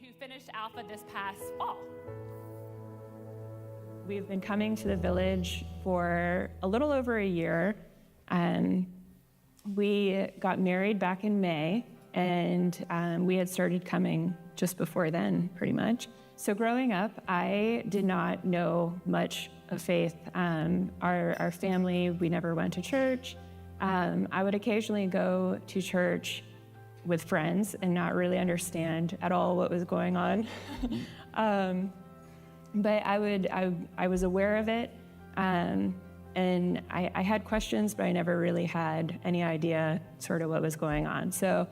who finished Alpha this past fall. We've been coming to the village for a little over a year. We got married back in May, and we had started coming just before then, pretty much. So growing up, I did not know much of faith. Our family, we never went to church. I would occasionally go to church with friends and not really understand at all what was going on. But I was aware of it, and I had questions, but I never really had any idea sort of what was going on. So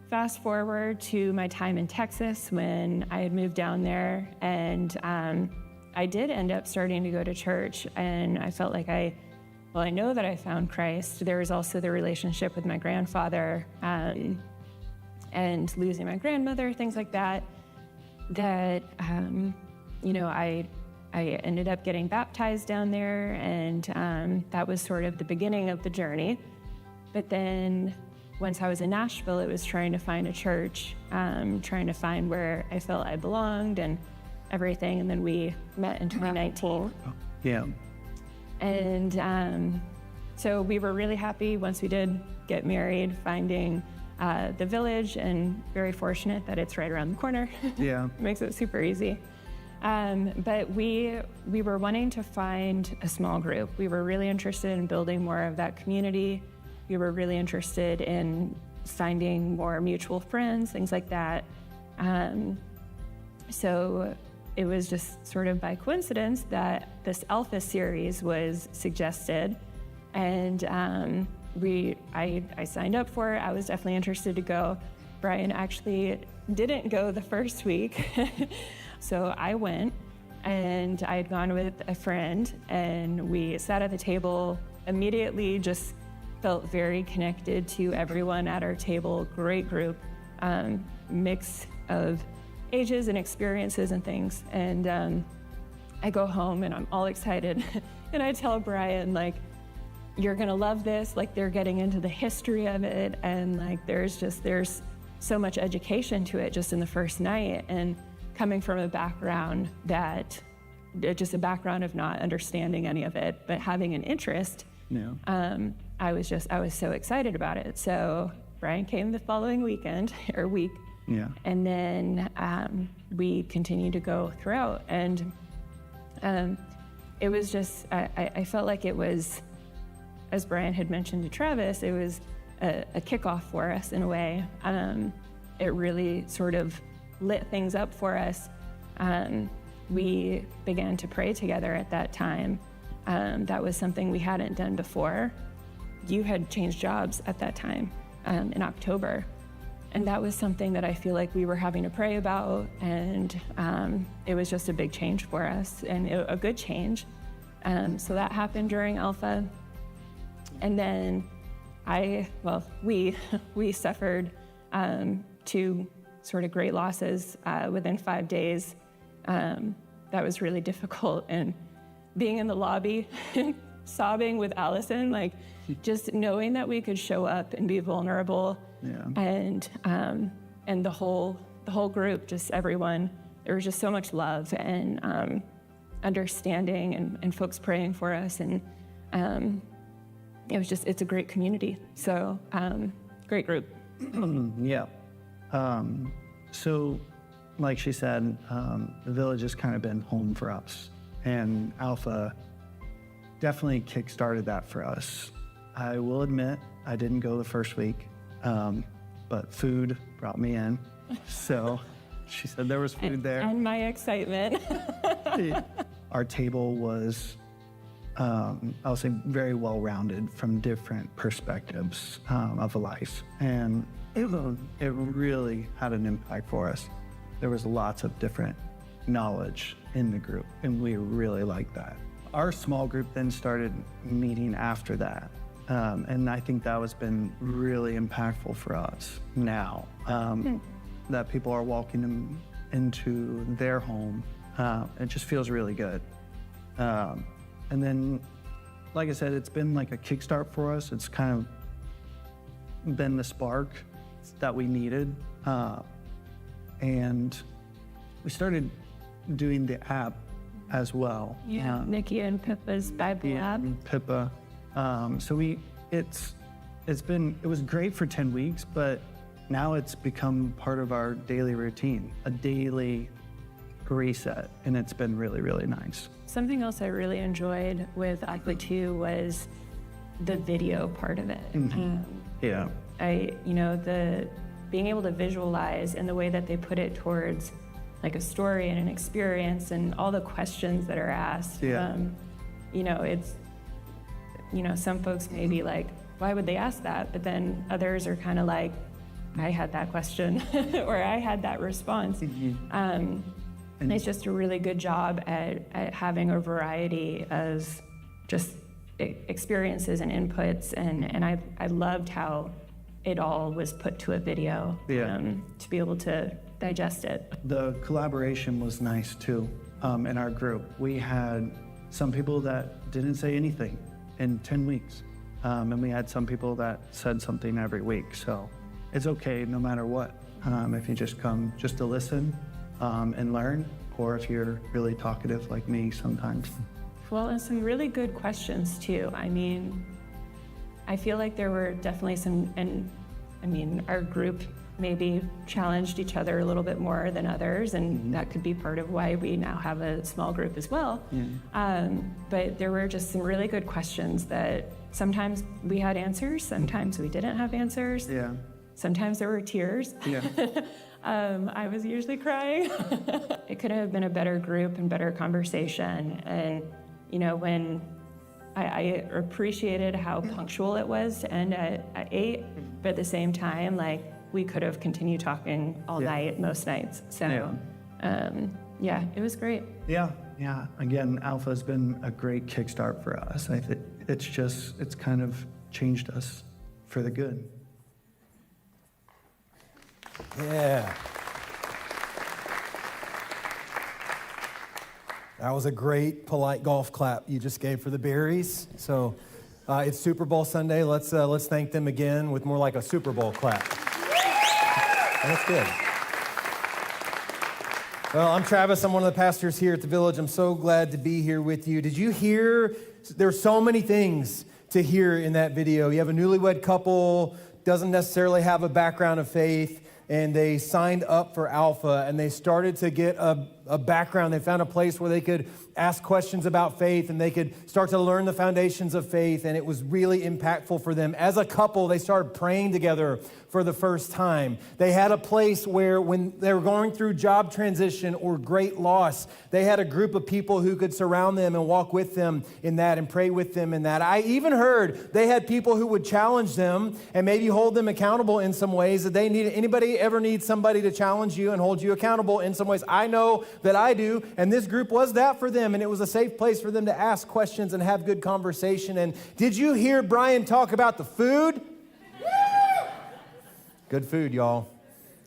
fast forward to my time in Texas when I had moved down there, and I did end up starting to go to church, and I felt like I know that I found Christ. There was also the relationship with my grandfather, and losing my grandmother, things like that, I ended up getting baptized down there, and that was sort of the beginning of the journey. But then once I was in Nashville, it was trying to find a church, trying to find where I felt I belonged and everything. And then we met in 2019. Yeah. And so we were really happy once we did get married, finding the village, and very fortunate that it's right around the corner. Yeah. Makes it super easy. But we were wanting to find a small group. We were really interested in building more of that community. We were really interested in finding more mutual friends, things like that. So it was just sort of by coincidence that this Alpha series was suggested, and I signed up for it. I was definitely interested to go. Brian actually didn't go the first week. So I went, and I had gone with a friend, and we sat at the table, immediately just felt very connected to everyone at our table. Great group, mix of ages and experiences and things. And I go home and I'm all excited. And I tell Brian, like, you're gonna love this. Like, they're getting into the history of it, and like there's so much education to it just in the first night. And coming from a background just a background of not understanding any of it, but having an interest, Yeah. I was so excited about it. So Brian came the following week. Yeah. And then we continued to go throughout. And it was just, I felt like it was, as Brian had mentioned to Travis, it was a kickoff for us in a way. It really sort of lit things up for us. We began to pray together at that time. That was something we hadn't done before. You had changed jobs at that time, in October. And that was something that I feel like we were having to pray about. And it was just a big change for us, and a good change. So that happened during Alpha. And then we suffered 2 sort of great losses within 5 days. That was really difficult. And being in the lobby, sobbing with Allison, like just knowing that we could show up and be vulnerable. Yeah. And the whole group, just everyone, there was just so much love and understanding and folks praying for us. And it's a great community. So great group. Yeah. So, like she said, the village has kind of been home for us, and Alpha definitely kick-started that for us. I will admit, I didn't go the first week, but food brought me in. So she said there was food there. And my excitement. Our table was, I'll say, very well-rounded from different perspectives of life. And it really had an impact for us. There was lots of different knowledge in the group, and we really liked that. Our small group then started meeting after that. And I think that has been really impactful for us now, that people are walking them into their home. It just feels really good. And then, like I said, it's been like a kickstart for us. It's kind of been the spark that we needed. And we started doing the app as well. Yeah, Nikki and Pippa's Bible app. And Pippa. So it was great for 10 weeks, but now it's become part of our daily routine, a daily reset, and it's been really, really nice. Something else I really enjoyed with Alpha 2 was the video part of it. Yeah. The being able to visualize and the way that they put it towards like a story and an experience and all the questions that are asked. Yeah. Some folks may be like, why would they ask that? But then others are kind of like, I had that question or I had that response. And it's just a really good job at having a variety of just experiences and inputs. And I loved how it all was put to a video to be able to digest it. The collaboration was nice too in our group. We had some people that didn't say anything in 10 weeks. And we had some people that said something every week. So it's okay no matter what. If you just come just to listen and learn, or if you're really talkative like me sometimes. Well, and some really good questions too. I mean, I feel like there were definitely some, and I mean, our group maybe challenged each other a little bit more than others, and that could be part of why we now have a small group as well. But there were just some really good questions that sometimes we had answers, sometimes we didn't have answers. Yeah. Sometimes there were tears. Yeah. I was usually crying. It could have been a better group and better conversation. And, when I appreciated how punctual it was to end at 8, but at the same time, like, we could have continued talking all night, most nights. So, it was great. Yeah. Again, Alpha's been a great kickstart for us. I think it's kind of changed us for the good. Yeah. That was a great, polite golf clap you just gave for the Berries. So it's Super Bowl Sunday. Let's thank them again with more like a Super Bowl clap. That's good. Well, I'm Travis. I'm one of the pastors here at the Village. I'm so glad to be here with you. Did you hear? There's so many things to hear in that video. You have a newlywed couple, doesn't necessarily have a background of faith, and they signed up for Alpha, and they started to get a background. They found a place where they could ask questions about faith, and they could start to learn the foundations of faith, and it was really impactful for them. As a couple, they started praying together for the first time. They had a place where when they were going through job transition or great loss, they had a group of people who could surround them and walk with them in that and pray with them in that. I even heard they had people who would challenge them and maybe hold them accountable in some ways that they needed. Anybody ever need somebody to challenge you and hold you accountable in some ways? I know that I do, and this group was that for them, and it was a safe place for them to ask questions and have good conversation. And did you hear Brian talk about the food? Good food, y'all.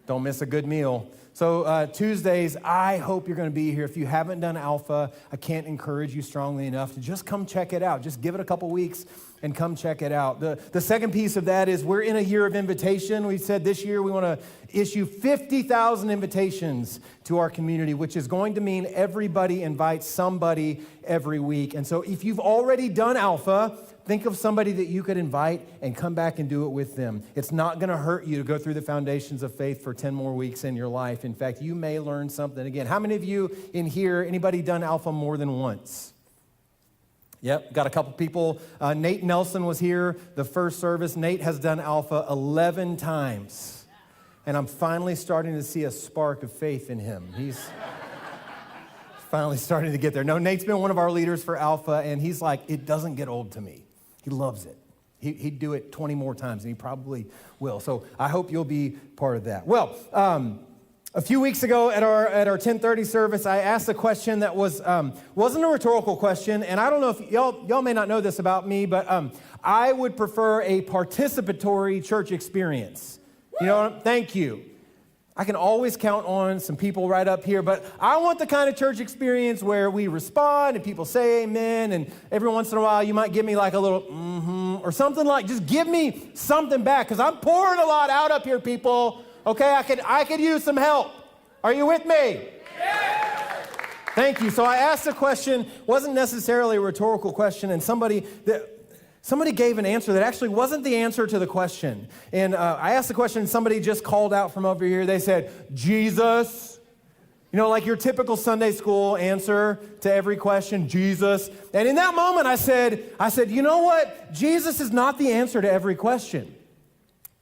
Don't miss a good meal. So Tuesdays, I hope you're going to be here. If you haven't done Alpha, I can't encourage you strongly enough to just come check it out. Just give it a couple weeks and come check it out. The second piece of that is we're in a year of invitation. We said this year we want to issue 50,000 invitations to our community, which is going to mean everybody invites somebody every week. And so if you've already done Alpha, think of somebody that you could invite and come back and do it with them. It's not going to hurt you to go through the foundations of faith for 10 more weeks in your life. In fact, you may learn something. Again, how many of you in here, anybody done Alpha more than once? Yep, got a couple people. Nate Nelson was here the first service. Nate has done Alpha 11 times. And I'm finally starting to see a spark of faith in him. He's finally starting to get there. No, Nate's been one of our leaders for Alpha, and he's like, it doesn't get old to me. He loves it. He'd do it 20 more times, and he probably will. So I hope you'll be part of that. Well, a few weeks ago at our 10:30 service, I asked a question that wasn't a rhetorical question, and I don't know if y'all may not know this about me, but I would prefer a participatory church experience. You know what? Thank you. I can always count on some people right up here, but I want the kind of church experience where we respond and people say amen, and every once in a while you might give me like a little or something like, just give me something back, because I'm pouring a lot out up here, people. Okay, I could use some help. Are you with me? Yeah. Thank you. So I asked a question, wasn't necessarily a rhetorical question, and somebody gave an answer that actually wasn't the answer to the question. And I asked the question, and somebody just called out from over here. They said, Jesus. You know, like your typical Sunday school answer to every question, Jesus. And in that moment, I said, you know what? Jesus is not the answer to every question.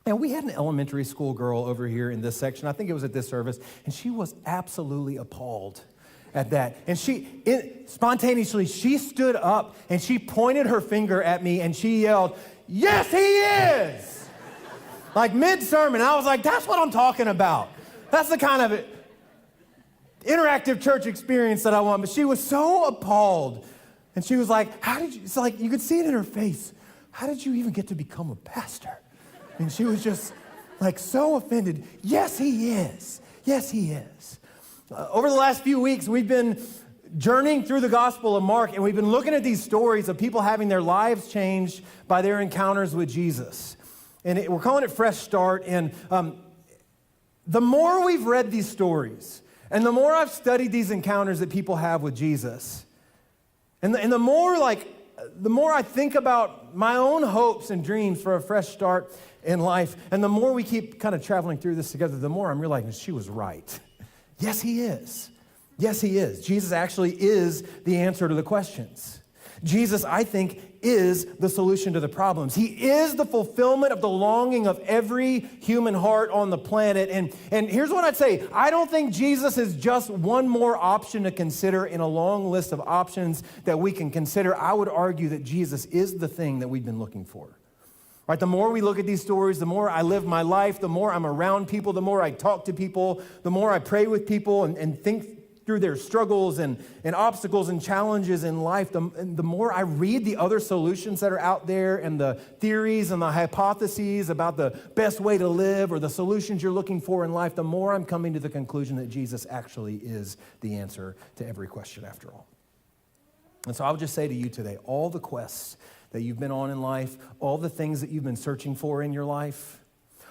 And we had an elementary school girl over here in this section. I think it was at this service. And she was absolutely appalled at that. And spontaneously, she stood up and she pointed her finger at me and she yelled, yes, he is. Like mid-sermon. I was like, that's what I'm talking about. That's the kind of interactive church experience that I want. But she was so appalled. And she was like, it's like, you could see it in her face. How did you even get to become a pastor? And she was just like so offended. Yes, he is. Yes, he is. Over the last few weeks, we've been journeying through the Gospel of Mark, and we've been looking at these stories of people having their lives changed by their encounters with Jesus. And we're calling it Fresh Start. And the more we've read these stories, and the more I've studied these encounters that people have with Jesus, and the more I think about my own hopes and dreams for a fresh start in life, and the more we keep kind of traveling through this together, the more I'm realizing she was right. Yes, he is. Yes, he is. Jesus actually is the answer to the questions. Jesus, I think, is the solution to the problems. He is the fulfillment of the longing of every human heart on the planet. And here's what I'd say. I don't think Jesus is just one more option to consider in a long list of options that we can consider. I would argue that Jesus is the thing that we've been looking for. Right, the more we look at these stories, the more I live my life, the more I'm around people, the more I talk to people, the more I pray with people and think through their struggles and obstacles and challenges in life, the more I read the other solutions that are out there and the theories and the hypotheses about the best way to live or the solutions you're looking for in life, the more I'm coming to the conclusion that Jesus actually is the answer to every question after all. And so I would just say to you today, all the quests that you've been on in life, all the things that you've been searching for in your life,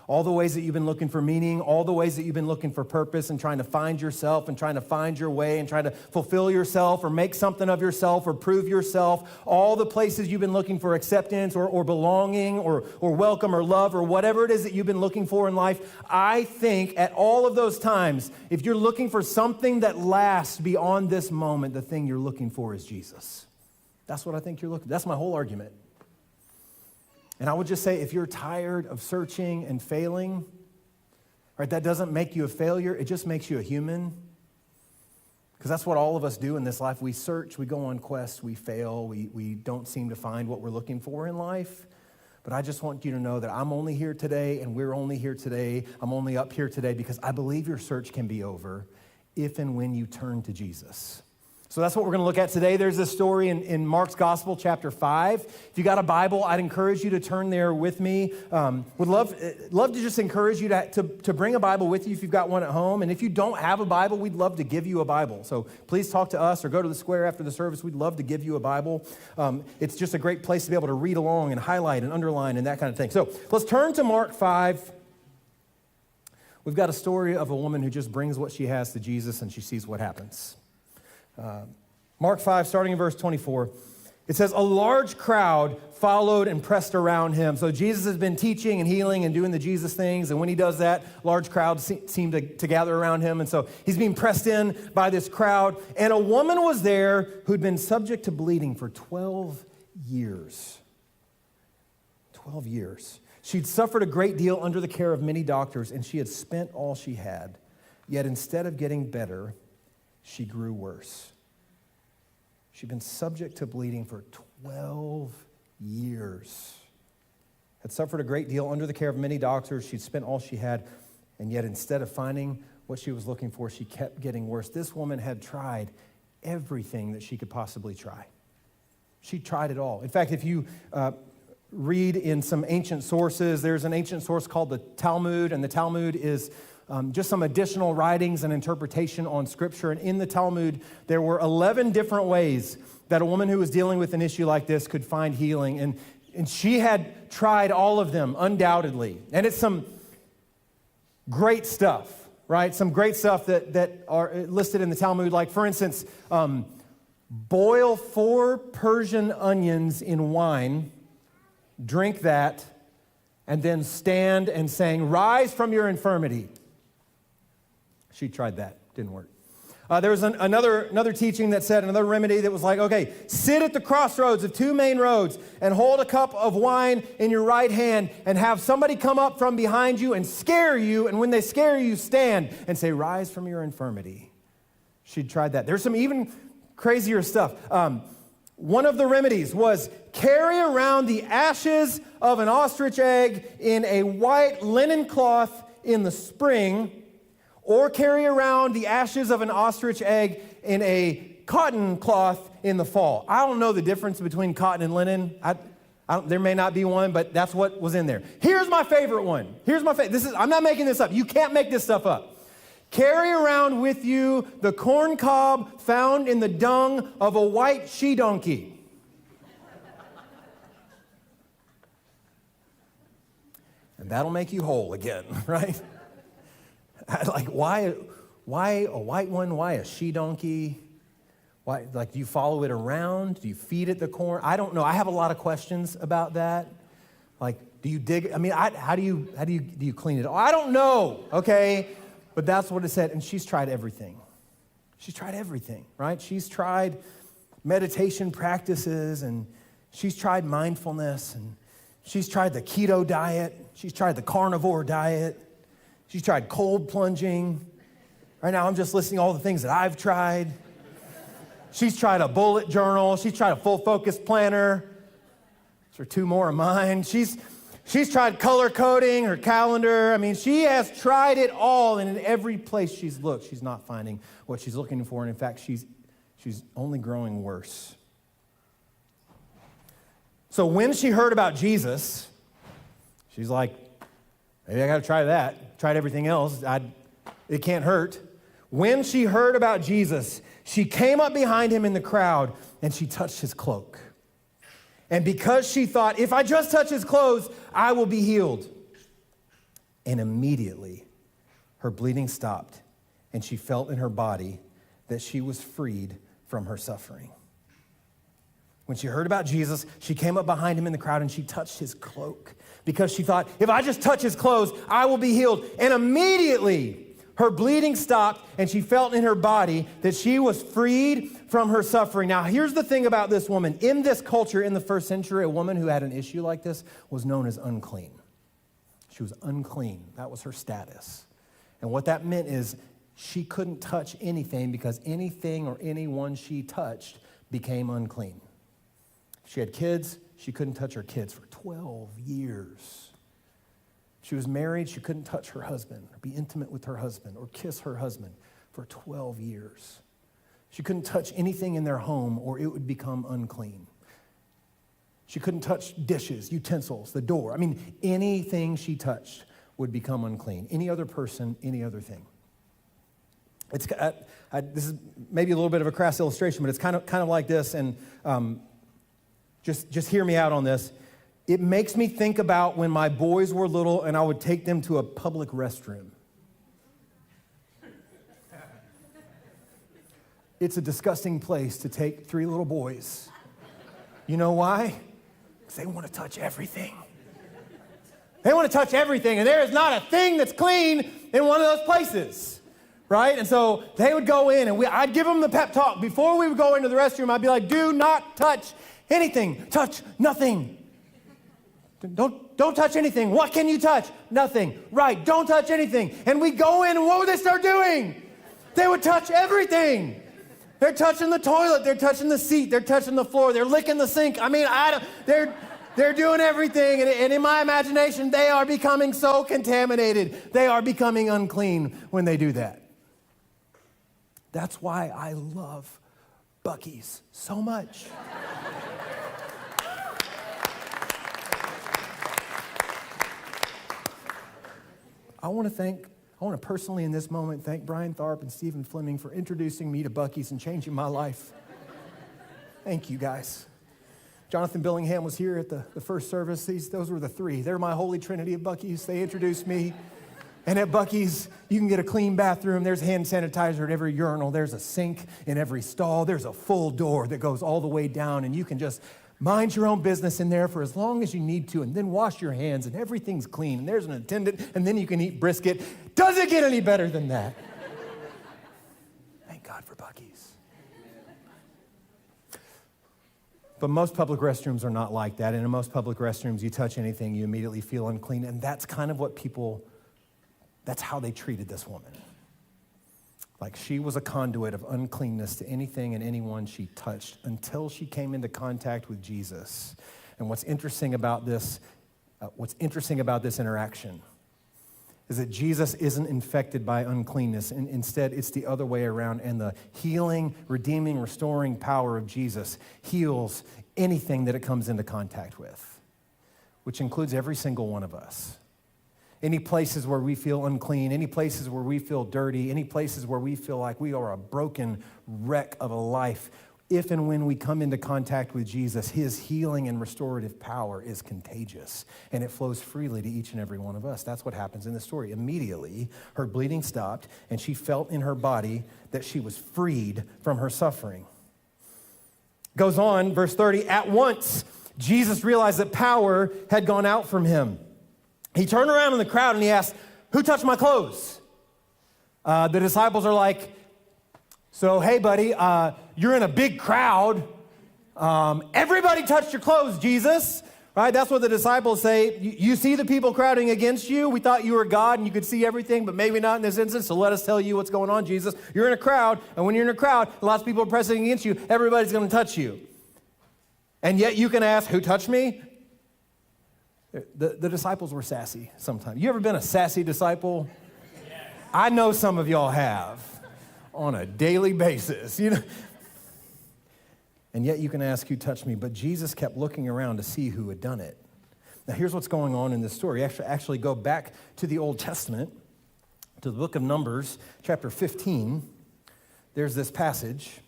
all the ways that you've been looking for meaning, all the ways that you've been looking for purpose and trying to find yourself and trying to find your way and trying to fulfill yourself or make something of yourself or prove yourself, all the places you've been looking for acceptance or belonging or welcome or love or whatever it is that you've been looking for in life, I think at all of those times, if you're looking for something that lasts beyond this moment, the thing you're looking for is Jesus. That's what I think you're looking for. That's my whole argument. And I would just say, if you're tired of searching and failing, right, that doesn't make you a failure. It just makes you a human. Because that's what all of us do in this life. We search, we go on quests, we fail, we don't seem to find what we're looking for in life. But I just want you to know that I'm only here today and we're only here today. I'm only up here today because I believe your search can be over if and when you turn to Jesus. So that's what we're going to look at today. There's this story in Mark's Gospel, chapter 5. If you got a Bible, I'd encourage you to turn there with me. Would love to just encourage you to bring a Bible with you if you've got one at home. And if you don't have a Bible, we'd love to give you a Bible. So please talk to us or go to the square after the service. We'd love to give you a Bible. It's just a great place to be able to read along and highlight and underline and that kind of thing. So let's turn to Mark 5. We've got a story of a woman who just brings what she has to Jesus and she sees what happens. Mark 5, starting in verse 24, it says, a large crowd followed and pressed around him. So Jesus has been teaching and healing and doing the Jesus things, and when he does that, large crowds seem to gather around him, and so he's being pressed in by this crowd, and a woman was there who'd been subject to bleeding for 12 years. 12 years. She'd suffered a great deal under the care of many doctors, and she had spent all she had, yet instead of getting better, she grew worse. She'd been subject to bleeding for 12 years. Had suffered a great deal under the care of many doctors. She'd spent all she had, and yet instead of finding what she was looking for, she kept getting worse. This woman had tried everything that she could possibly try. She tried it all. In fact, if you read in some ancient sources, there's an ancient source called the Talmud, and the Talmud is just some additional writings and interpretation on Scripture. And in the Talmud, there were 11 different ways that a woman who was dealing with an issue like this could find healing. And she had tried all of them, undoubtedly. And it's some great stuff. right? Some great stuff that are listed in the Talmud, like, for instance, boil 4 Persian onions in wine, drink that, and then stand and saying, "Rise from your infirmity." She tried that, didn't work. There was another teaching that said, another remedy that was like, okay, sit at the crossroads of 2 main roads and hold a cup of wine in your right hand and have somebody come up from behind you and scare you, and when they scare you, stand and say, "Rise from your infirmity." She'd tried that. There's some even crazier stuff. One of the remedies was carry around the ashes of an ostrich egg in a white linen cloth in the spring, or carry around the ashes of an ostrich egg in a cotton cloth in the fall. I don't know the difference between cotton and linen. There may not be one, but that's what was in there. Here's my favorite one. I'm not making this up. You can't make this stuff up. Carry around with you the corn cob found in the dung of a white she-donkey. And that'll make you whole again, right? Like, why a white one? Why a she-donkey? Why, like, do you follow it around? Do you feed it the corn? I don't know. I have a lot of questions about that. Like, do you dig? I mean, how do you clean it? I don't know, okay? But that's what it said. And she's tried everything. She's tried everything, right? She's tried meditation practices, and she's tried mindfulness, and she's tried the keto diet. She's tried the carnivore diet. She's tried cold plunging. Right now, I'm just listing all the things that I've tried. She's tried a bullet journal. She's tried a full focus planner. Those are 2 more of mine. She's tried color coding her calendar. I mean, she has tried it all, and in every place she's looked, she's not finding what she's looking for. And in fact, she's only growing worse. So when she heard about Jesus, she's like, maybe I got to try that. Tried everything else. It can't hurt. When she heard about Jesus, she came up behind him in the crowd, and she touched his cloak. And because she thought, if I just touch his clothes, I will be healed. And immediately, her bleeding stopped, and she felt in her body that she was freed from her suffering. When she heard about Jesus, she came up behind him in the crowd, and she touched his cloak, because she thought, if I just touch his clothes, I will be healed. And immediately, her bleeding stopped, and she felt in her body that she was freed from her suffering. Now, here's the thing about this woman. In this culture, in the first century, a woman who had an issue like this was known as unclean. She was unclean. That was her status. And what that meant is she couldn't touch anything, because anything or anyone she touched became unclean. If she had kids, she couldn't touch her kids for 12 years. She was married, she couldn't touch her husband or be intimate with her husband or kiss her husband for 12 years. She couldn't touch anything in their home, or it would become unclean. She couldn't touch dishes, utensils, the door. I mean, anything she touched would become unclean. Any other person, any other thing. This is maybe a little bit of a crass illustration, but it's kind of like this, and just hear me out on this. It makes me think about when my boys were little and I would take them to a public restroom. It's a disgusting place to take 3 little boys. You know why? Because they want to touch everything. They want to touch everything, and there is not a thing that's clean in one of those places, right? And so they would go in, and I'd give them the pep talk. Before we would go into the restroom, I'd be like, do not touch anything. Touch nothing. Don't touch anything. What can you touch? Nothing. Right, don't touch anything. And we go in, and what would they start doing? They would touch everything. They're touching the toilet. They're touching the seat. They're touching the floor. They're licking the sink. I mean, they're doing everything. And in my imagination, they are becoming so contaminated. They are becoming unclean when they do that. That's why I love Buc-ee's so much. I want to personally in this moment thank Brian Tharp and Stephen Fleming for introducing me to Buc-ee's and changing my life. Thank you, guys. Jonathan Billingham was here at the first service. Those were the 3. They're my holy trinity of Buc-ee's. They introduced me, And at Buc-ee's, you can get a clean bathroom. There's hand sanitizer at every urinal. There's a sink in every stall. There's a full door that goes all the way down, and you can just mind your own business in there for as long as you need to, and then wash your hands, and everything's clean, and there's an attendant, and then you can eat brisket. Does it get any better than that? Thank God for Buc-ee's. But most public restrooms are not like that, and in most public restrooms, you touch anything, you immediately feel unclean, and that's kind of what that's how they treated this woman. Like she was a conduit of uncleanness to anything and anyone she touched until she came into contact with Jesus. And what's interesting about this interaction is that Jesus isn't infected by uncleanness. Instead, it's the other way around. And the healing, redeeming, restoring power of Jesus heals anything that it comes into contact with, which includes every single one of us. Any places where we feel unclean, any places where we feel dirty, any places where we feel like we are a broken wreck of a life, if and when we come into contact with Jesus, his healing and restorative power is contagious, and it flows freely to each and every one of us. That's what happens in the story. Immediately, her bleeding stopped, and she felt in her body that she was freed from her suffering. Goes on, verse 30, at once, Jesus realized that power had gone out from him. He turned around in the crowd and he asked, who touched my clothes? The disciples are like, so, hey, buddy, you're in a big crowd. Everybody touched your clothes, Jesus. Right? That's what the disciples say. You see the people crowding against you. We thought you were God and you could see everything, but maybe not in this instance. So let us tell you what's going on, Jesus. You're in a crowd, and when you're in a crowd, lots of people are pressing against you. Everybody's going to touch you. And yet you can ask, who touched me? The disciples were sassy sometimes. You ever been a sassy disciple? Yes. I know some of y'all have on a daily basis, you know. And yet you can ask who touched me, but Jesus kept looking around to see who had done it. Now here's what's going on in this story. Actually go back to the Old Testament, to the book of Numbers, chapter 15. There's this passage,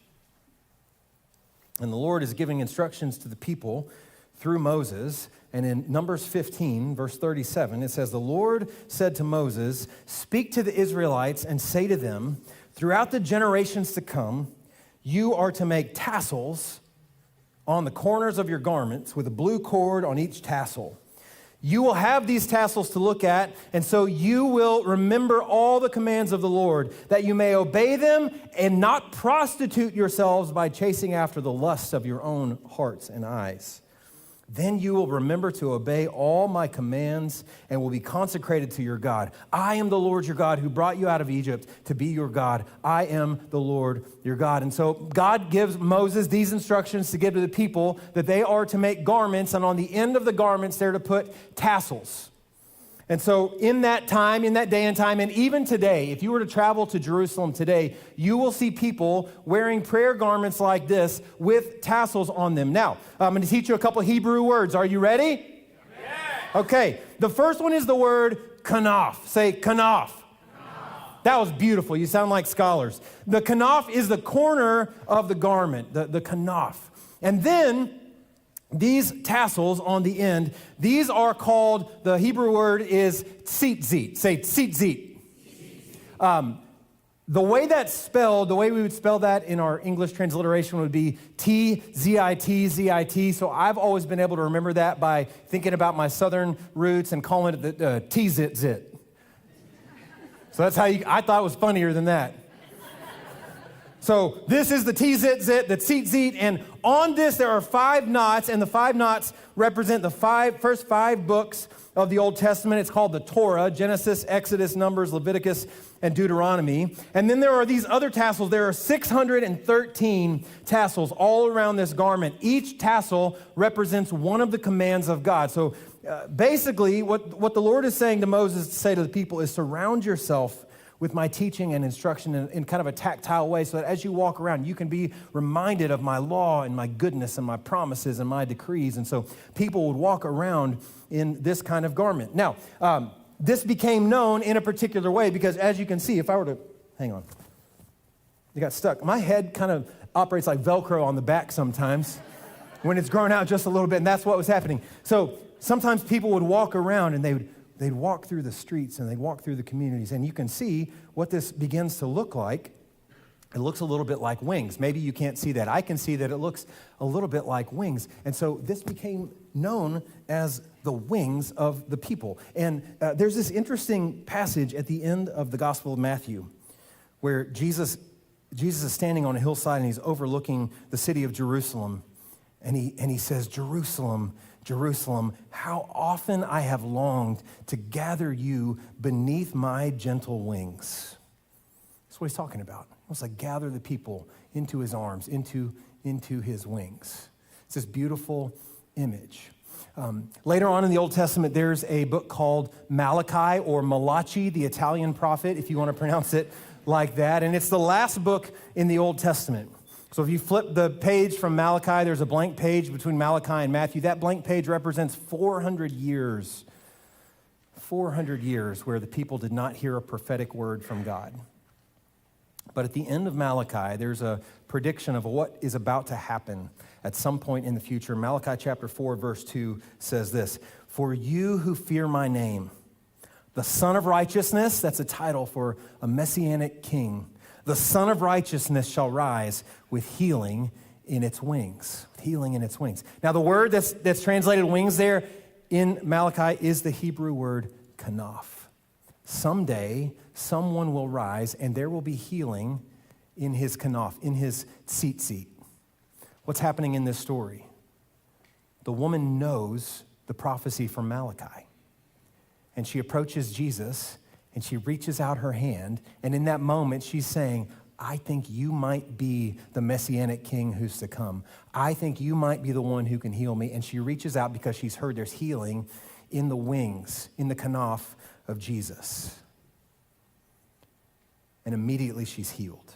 and the Lord is giving instructions to the people through Moses. And in Numbers 15, verse 37, it says, the Lord said to Moses, speak to the Israelites and say to them, throughout the generations to come, you are to make tassels on the corners of your garments with a blue cord on each tassel. You will have these tassels to look at, and so you will remember all the commands of the Lord, that you may obey them and not prostitute yourselves by chasing after the lusts of your own hearts and eyes. Then you will remember to obey all my commands and will be consecrated to your God. I am the Lord your God who brought you out of Egypt to be your God. I am the Lord your God. And so God gives Moses these instructions to give to the people that they are to make garments, and on the end of the garments they're to put tassels. And so in that time, in that day and time, and even today, if you were to travel to Jerusalem today, you will see people wearing prayer garments like this with tassels on them. Now, I'm going to teach you a couple Hebrew words. Are you ready? Yes. Okay. The first one is the word kanaf. Say kanaf. That was beautiful. You sound like scholars. The kanaf is the corner of the garment, the kanaf. And then these tassels on the end, these are called, the Hebrew word is tzitzit. Say tzitzit. The way that's spelled, the way we would spell that in our English transliteration would be T-Z-I-T-Z-I-T. So I've always been able to remember that by thinking about my southern roots and calling it the T-zit-zit. So that's how I thought it was funnier than that. So this is the T-zit-zit, the tzitzit, and on this there are 5 knots, and the 5 knots represent the first 5 books of the Old Testament. It's called the Torah: Genesis, Exodus, Numbers, Leviticus, and Deuteronomy. And then there are these other tassels. There are 613 tassels all around this garment. Each tassel represents one of the commands of God. So basically what the Lord is saying to Moses to say to the people is, surround yourself with my teaching and instruction in kind of a tactile way, so that as you walk around, you can be reminded of my law and my goodness and my promises and my decrees. And so people would walk around in this kind of garment. Now, this became known in a particular way because, as you can see, if I were to, hang on, you got stuck. My head kind of operates like Velcro on the back sometimes when it's grown out just a little bit, and that's what was happening. So sometimes people would walk around and they would they'd walk through the streets and they'd walk through the communities. And you can see what this begins to look like. It looks a little bit like wings. Maybe you can't see that. I can see that it looks a little bit like wings. And so this became known as the wings of the people. And there's this interesting passage at the end of the Gospel of Matthew where Jesus is standing on a hillside and he's overlooking the city of Jerusalem. And he says, Jerusalem, Jerusalem, how often I have longed to gather you beneath my gentle wings. That's what he's talking about. He wants to gather the people into his arms, into his wings. It's this beautiful image. Later on in the Old Testament, there's a book called Malachi or Malachi, the Italian prophet, if you want to pronounce it like that. And it's the last book in the Old Testament. So if you flip the page from Malachi, there's a blank page between Malachi and Matthew. That blank page represents 400 years. 400 years where the people did not hear a prophetic word from God. But at the end of Malachi, there's a prediction of what is about to happen at some point in the future. Malachi chapter 4, verse 2 says this, "For you who fear my name, the Son of Righteousness," that's a title for a messianic king, "the Son of Righteousness shall rise with healing in its wings." Healing in its wings. Now the word that's translated wings there in Malachi is the Hebrew word kanaf. Someday, someone will rise and there will be healing in his kanaf, in his tzitzit. What's happening in this story? The woman knows the prophecy from Malachi. And she approaches Jesus and she reaches out her hand. And in that moment, she's saying, I think you might be the messianic king who's to come. I think you might be the one who can heal me. And she reaches out because she's heard there's healing in the wings, in the kanaf of Jesus. And immediately she's healed.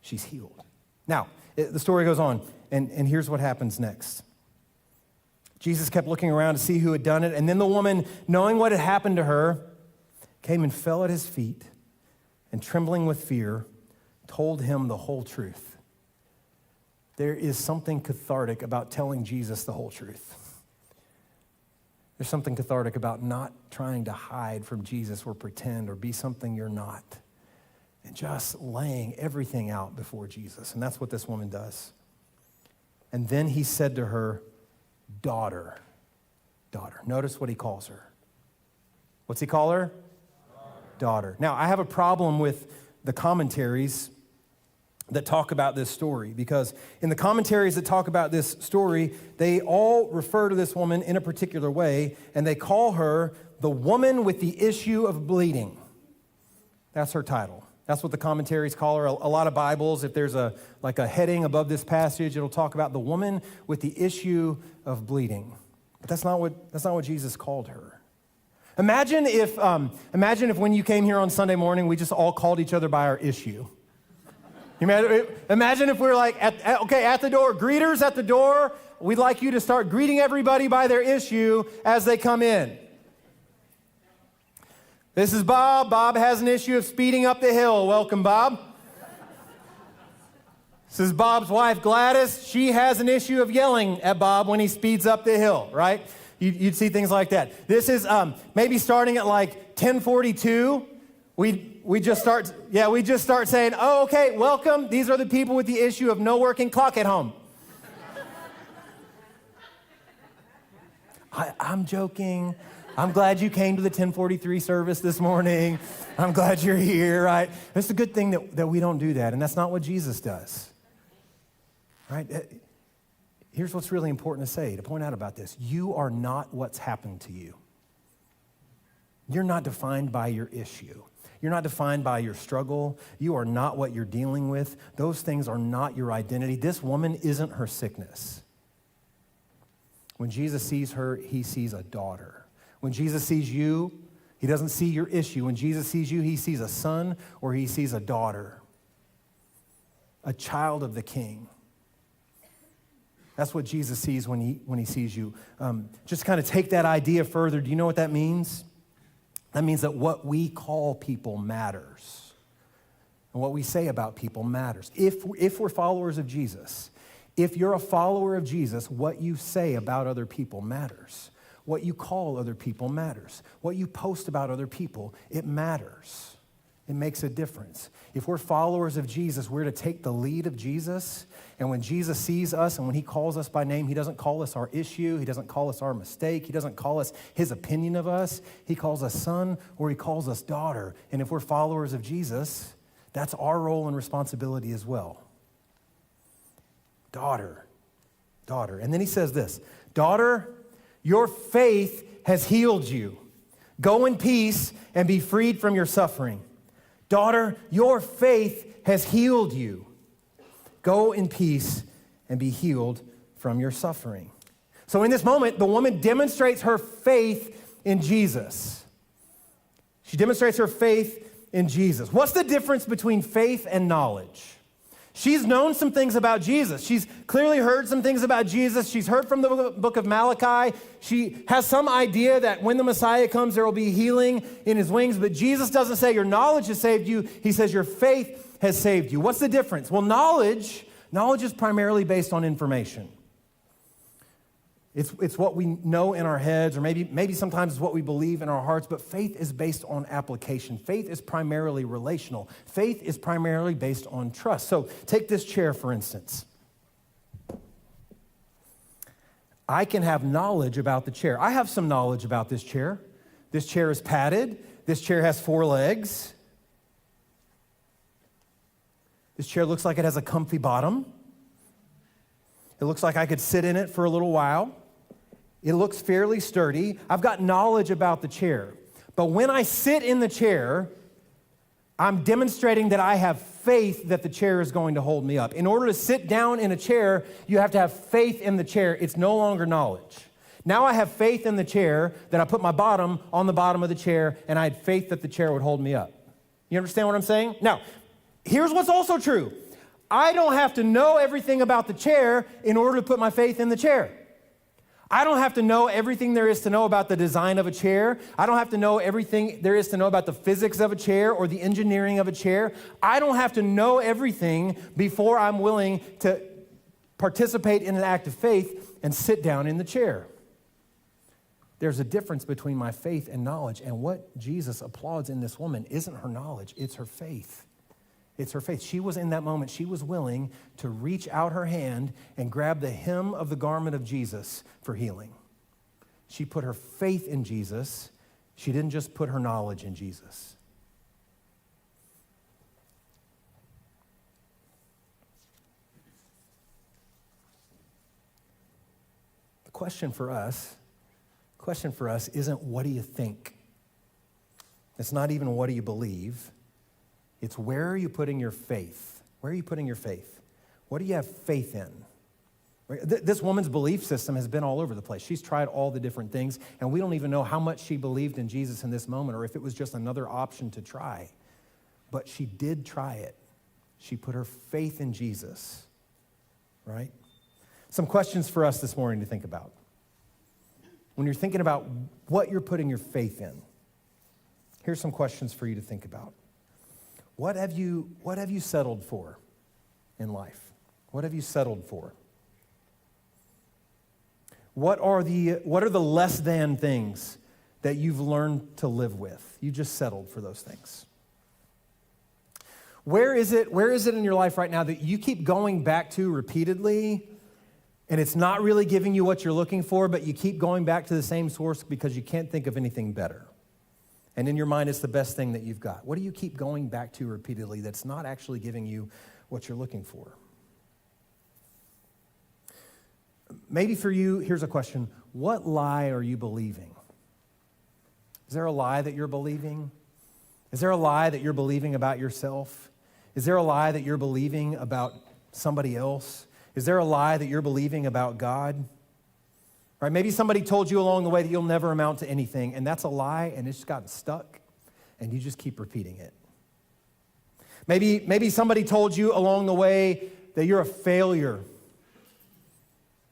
She's healed. Now, the story goes on, and here's what happens next. Jesus kept looking around to see who had done it, and then the woman, knowing what had happened to her, came and fell at his feet, and trembling with fear, told him the whole truth. There is something cathartic about telling Jesus the whole truth. There's something cathartic about not trying to hide from Jesus or pretend or be something you're not, and just laying everything out before Jesus. And that's what this woman does. And then he said to her, daughter. Notice what he calls her. What's he call her? Daughter. Now, I have a problem with the commentaries that talk about this story, because in the commentaries that talk about this story, they all refer to this woman in a particular way, and they call her the woman with the issue of bleeding. That's her title. That's what the commentaries call her. A lot of Bibles, if there's a heading above this passage, it'll talk about the woman with the issue of bleeding. But that's not what Jesus called her. Imagine if when you came here on Sunday morning, we just all called each other by our issue. Imagine if we're like, at the door, greeters at the door, we'd like you to start greeting everybody by their issue as they come in. This is Bob. Bob has an issue of speeding up the hill. Welcome, Bob. This is Bob's wife, Gladys. She has an issue of yelling at Bob when he speeds up the hill, right? You'd see things like that. This is maybe starting at like 10:42. We just start saying, oh, okay, welcome. These are the people with the issue of no working clock at home. I'm joking. I'm glad you came to the 10:43 service this morning. I'm glad you're here, right? It's a good thing that we don't do that, and that's not what Jesus does, right? Here's what's really important to point out about this. You are not what's happened to you. You're not defined by your issue. You're not defined by your struggle. You are not what you're dealing with. Those things are not your identity. This woman isn't her sickness. When Jesus sees her, he sees a daughter. When Jesus sees you, he doesn't see your issue. When Jesus sees you, he sees a son or he sees a daughter, a child of the King. That's what Jesus sees when he sees you. Just kind of take that idea further. Do you know what that means? That means that what we call people matters. And what we say about people matters. If we're followers of Jesus, if you're a follower of Jesus, what you say about other people matters. What you call other people matters. What you post about other people, it matters. It makes a difference. If we're followers of Jesus, we're to take the lead of Jesus. And when Jesus sees us and when he calls us by name, he doesn't call us our issue. He doesn't call us our mistake. He doesn't call us his opinion of us. He calls us son or he calls us daughter. And if we're followers of Jesus, that's our role and responsibility as well. Daughter. And then he says this, daughter, your faith has healed you. Go in peace and be freed from your suffering. Daughter, your faith has healed you. Go in peace and be healed from your suffering. So in this moment, the woman demonstrates her faith in Jesus. She demonstrates her faith in Jesus. What's the difference between faith and knowledge? She's known some things about Jesus. She's clearly heard some things about Jesus. She's heard from the book of Malachi. She has some idea that when the Messiah comes, there will be healing in his wings. But Jesus doesn't say your knowledge has saved you. He says your faith has saved you. What's the difference? Well, knowledge is primarily based on information. It's what we know in our heads, or maybe sometimes it's what we believe in our hearts, but faith is based on application. Faith is primarily relational. Faith is primarily based on trust. So take this chair, for instance. I can have knowledge about the chair. I have some knowledge about this chair. This chair is padded. This chair has 4 legs. This chair looks like it has a comfy bottom. It looks like I could sit in it for a little while. It looks fairly sturdy. I've got knowledge about the chair. But when I sit in the chair, I'm demonstrating that I have faith that the chair is going to hold me up. In order to sit down in a chair, you have to have faith in the chair. It's no longer knowledge. Now I have faith in the chair that I put my bottom on the bottom of the chair, and I had faith that the chair would hold me up. You understand what I'm saying? Now, here's what's also true. I don't have to know everything about the chair in order to put my faith in the chair. I don't have to know everything there is to know about the design of a chair. I don't have to know everything there is to know about the physics of a chair or the engineering of a chair. I don't have to know everything before I'm willing to participate in an act of faith and sit down in the chair. There's a difference between my faith and knowledge, and what Jesus applauds in this woman isn't her knowledge, it's her faith. It's her faith. She was in that moment, she was willing to reach out her hand and grab the hem of the garment of Jesus for healing. She put her faith in Jesus. She didn't just put her knowledge in Jesus. The question for us isn't what do you think? It's not even what do you believe? It's where are you putting your faith? Where are you putting your faith? What do you have faith in? This woman's belief system has been all over the place. She's tried all the different things, and we don't even know how much she believed in Jesus in this moment or if it was just another option to try. But she did try it. She put her faith in Jesus, right? Some questions for us this morning to think about. When you're thinking about what you're putting your faith in, here's some questions for you to think about. What have you settled for in life? What have you settled for? What are the less than things that you've learned to live with? You just settled for those things. Where is it in your life right now that you keep going back to repeatedly, and it's not really giving you what you're looking for, but you keep going back to the same source because you can't think of anything better? And in your mind, it's the best thing that you've got. What do you keep going back to repeatedly that's not actually giving you what you're looking for? Maybe for you, here's a question. What lie are you believing? Is there a lie that you're believing? Is there a lie that you're believing about yourself? Is there a lie that you're believing about somebody else? Is there a lie that you're believing about God? Right? Maybe somebody told you along the way that you'll never amount to anything, and that's a lie, and it's gotten stuck, and you just keep repeating it. Maybe somebody told you along the way that you're a failure,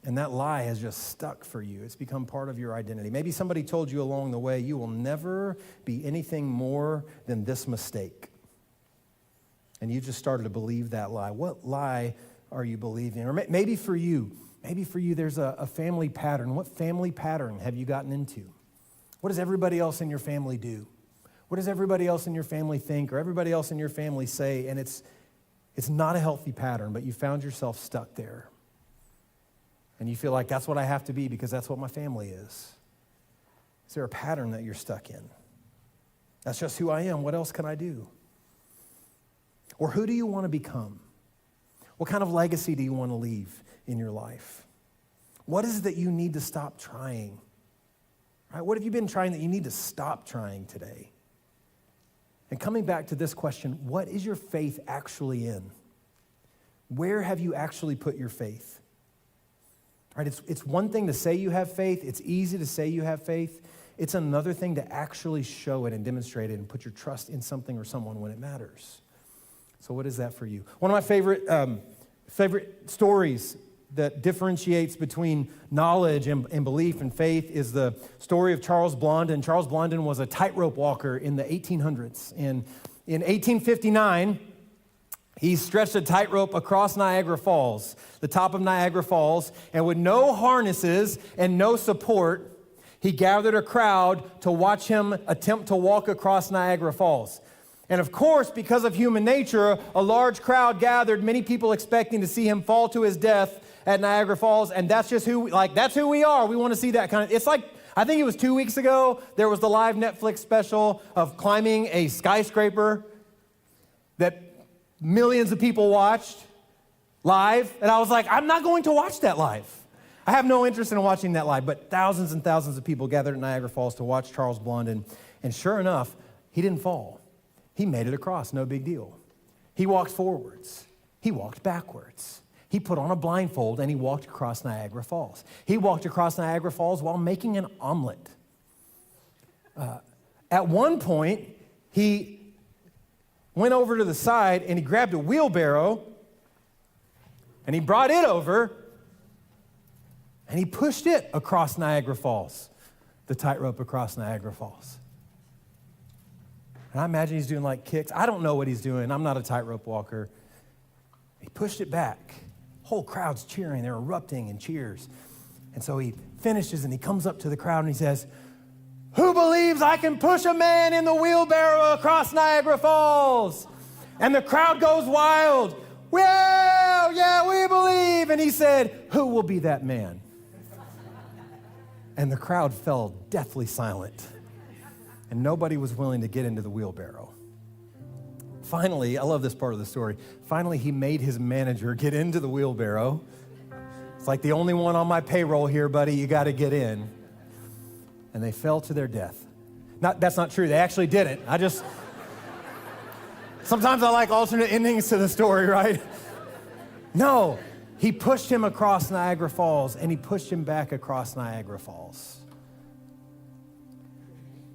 and that lie has just stuck for you. It's become part of your identity. Maybe somebody told you along the way you will never be anything more than this mistake, and you just started to believe that lie. What lie are you believing? Or maybe for you, there's a family pattern. What family pattern have you gotten into? What does everybody else in your family do? What does everybody else in your family think or everybody else in your family say? And it's not a healthy pattern, but you found yourself stuck there. And you feel like that's what I have to be because that's what my family is. Is there a pattern that you're stuck in? That's just who I am. What else can I do? Or who do you want to become? What kind of legacy do you want to leave in your life? What is it that you need to stop trying? Right? What have you been trying that you need to stop trying today? And coming back to this question, what is your faith actually in? Where have you actually put your faith? Right? It's one thing to say you have faith. It's easy to say you have faith. It's another thing to actually show it and demonstrate it and put your trust in something or someone when it matters. So what is that for you? One of my favorite stories that differentiates between knowledge and belief and faith is the story of Charles Blondin. Charles Blondin was a tightrope walker in the 1800s. And in 1859, he stretched a tightrope across Niagara Falls, the top of Niagara Falls, and with no harnesses and no support, he gathered a crowd to watch him attempt to walk across Niagara Falls. And of course, because of human nature, a large crowd gathered, many people expecting to see him fall to his death at Niagara Falls, and that's just that's who we are. We want to see that kind of, it's like, I think it was 2 weeks ago, there was the live Netflix special of climbing a skyscraper that millions of people watched live, and I was like, I'm not going to watch that live. I have no interest in watching that live, but thousands and thousands of people gathered at Niagara Falls to watch Charles Blondin, and sure enough, he didn't fall. He made it across, no big deal. He walked forwards. He walked backwards. He put on a blindfold and he walked across Niagara Falls. He walked across Niagara Falls while making an omelet. At one point, he went over to the side and he grabbed a wheelbarrow and he brought it over and he pushed it across Niagara Falls, the tightrope across Niagara Falls. And I imagine he's doing like kicks. I don't know what he's doing. I'm not a tightrope walker. He pushed it back. Whole crowd's cheering. They're erupting in cheers. And so he finishes and he comes up to the crowd and he says, "Who believes I can push a man in the wheelbarrow across Niagara Falls?" And the crowd goes wild. "Well, yeah, we believe." And he said, "Who will be that man?" And the crowd fell deathly silent. And nobody was willing to get into the wheelbarrow. Finally, I love this part of the story. Finally, he made his manager get into the wheelbarrow. It's like, the only one on my payroll here, buddy, you got to get in. And they fell to their death. That's not true. They actually didn't. Sometimes I like alternate endings to the story, right? No, he pushed him across Niagara Falls and he pushed him back across Niagara Falls.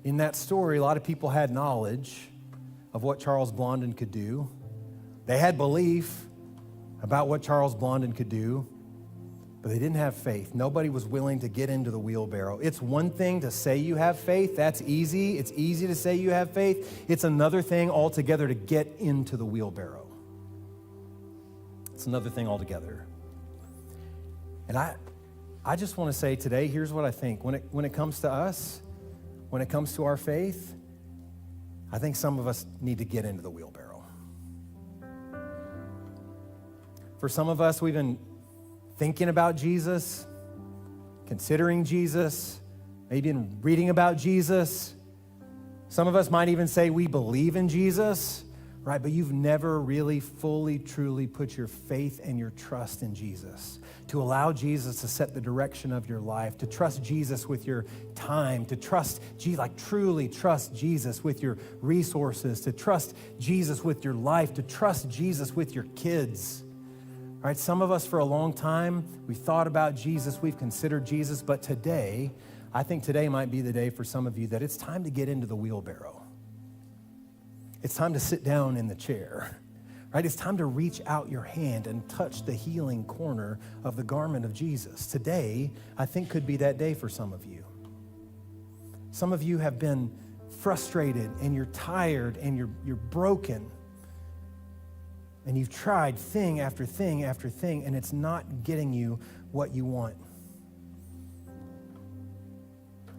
In that story, a lot of people had knowledge of what Charles Blondin could do. They had belief about what Charles Blondin could do, but they didn't have faith. Nobody was willing to get into the wheelbarrow. It's one thing to say you have faith. That's easy. It's easy to say you have faith. It's another thing altogether to get into the wheelbarrow. It's another thing altogether. And I just want to say today, here's what I think. When it comes to us, when it comes to our faith, I think some of us need to get into the wheelbarrow. For some of us, we've been thinking about Jesus, considering Jesus, maybe been reading about Jesus. Some of us might even say we believe in Jesus, right? But you've never really fully, truly put your faith and your trust in Jesus, to allow Jesus to set the direction of your life, to trust Jesus with your time, to trust Jesus, like truly trust Jesus with your resources, to trust Jesus with your life, to trust Jesus with your kids. Right? Some of us for a long time, we've thought about Jesus, we've considered Jesus, but today, I think today might be the day for some of you that it's time to get into the wheelbarrow. It's time to sit down in the chair, right? It's time to reach out your hand and touch the healing corner of the garment of Jesus. Today, I think could be that day for some of you. Some of you have been frustrated and you're tired and you're broken. and you've tried thing after thing after thing, and it's not getting you what you want.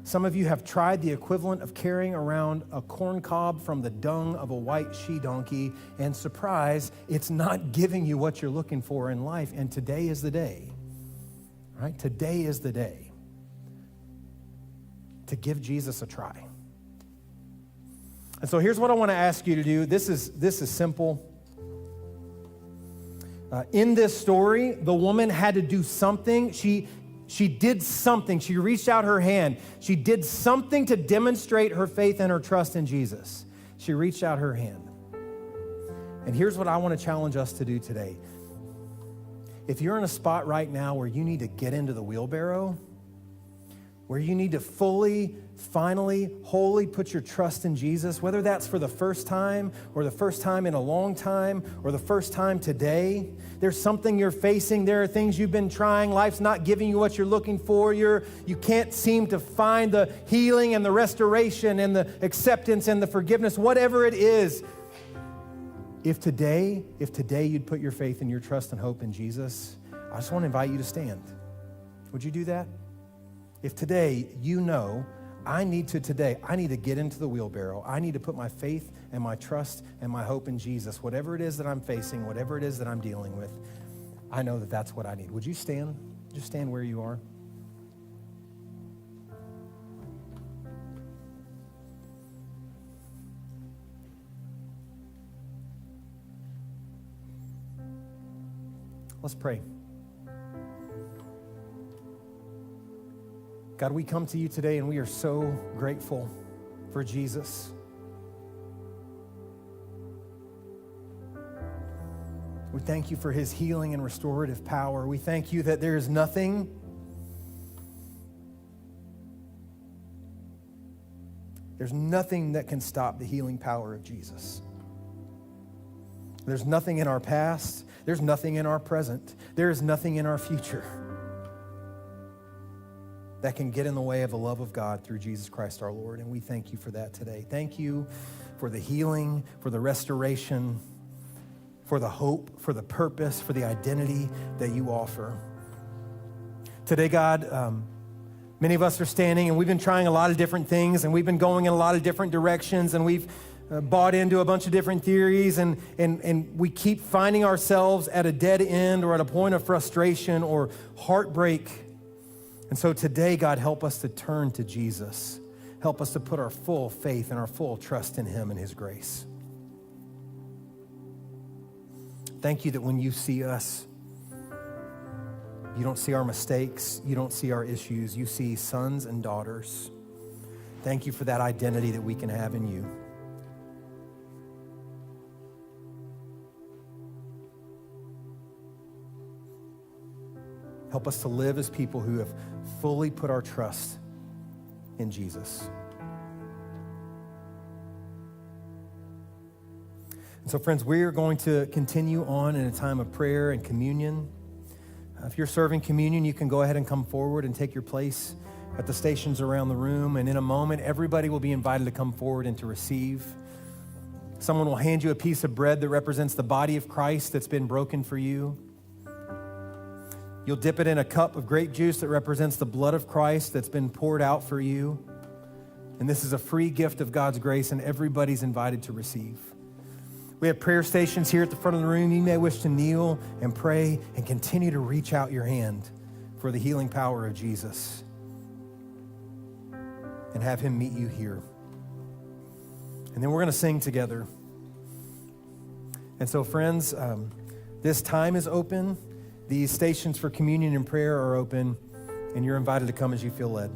Some of you have tried the equivalent of carrying around a corn cob from the dung of a white she-donkey, and surprise, it's not giving you what you're looking for in life, and today is the day, right? Today is the day to give Jesus a try. And so here's what I want to ask you to do. This is simple. In this story, the woman had to do something. She did something. She reached out her hand. She did something to demonstrate her faith and her trust in Jesus. She reached out her hand. And here's what I want to challenge us to do today. If you're in a spot right now where you need to get into the wheelbarrow, where you need to fully, finally, wholly put your trust in Jesus, whether that's for the first time or the first time in a long time or the first time today, there's something you're facing. There are things you've been trying. Life's not giving you what you're looking for. You can't seem to find the healing and the restoration and the acceptance and the forgiveness, whatever it is. If today you'd put your faith and your trust and hope in Jesus, I just want to invite you to stand. Would you do that? If today you know, I need to get into the wheelbarrow. I need to put my faith and my trust and my hope in Jesus. Whatever it is that I'm facing, whatever it is that I'm dealing with, I know that that's what I need. Would you stand? Just stand where you are. Let's pray. God, we come to you today and we are so grateful for Jesus. We thank you for his healing and restorative power. We thank you that there is nothing that can stop the healing power of Jesus. There's nothing in our past. There's nothing in our present. There is nothing in our future that can get in the way of the love of God through Jesus Christ our Lord. And we thank you for that today. Thank you for the healing, for the restoration, for the hope, for the purpose, for the identity that you offer. Today, God, many of us are standing and we've been trying a lot of different things and we've been going in a lot of different directions and we've bought into a bunch of different theories and we keep finding ourselves at a dead end or at a point of frustration or heartbreak. And so today, God, help us to turn to Jesus. Help us to put our full faith and our full trust in him and his grace. Thank you that when you see us, you don't see our mistakes, you don't see our issues, you see sons and daughters. Thank you for that identity that we can have in you. Help us to live as people who have fully put our trust in Jesus. And so, friends, we are going to continue on in a time of prayer and communion. If you're serving communion, you can go ahead and come forward and take your place at the stations around the room. And in a moment, everybody will be invited to come forward and to receive. Someone will hand you a piece of bread that represents the body of Christ that's been broken for you. You'll dip it in a cup of grape juice that represents the blood of Christ that's been poured out for you. And this is a free gift of God's grace, and everybody's invited to receive. We have prayer stations here at the front of the room. You may wish to kneel and pray and continue to reach out your hand for the healing power of Jesus and have him meet you here. And then we're going to sing together. And so, friends, this time is open. These stations for communion and prayer are open, and you're invited to come as you feel led.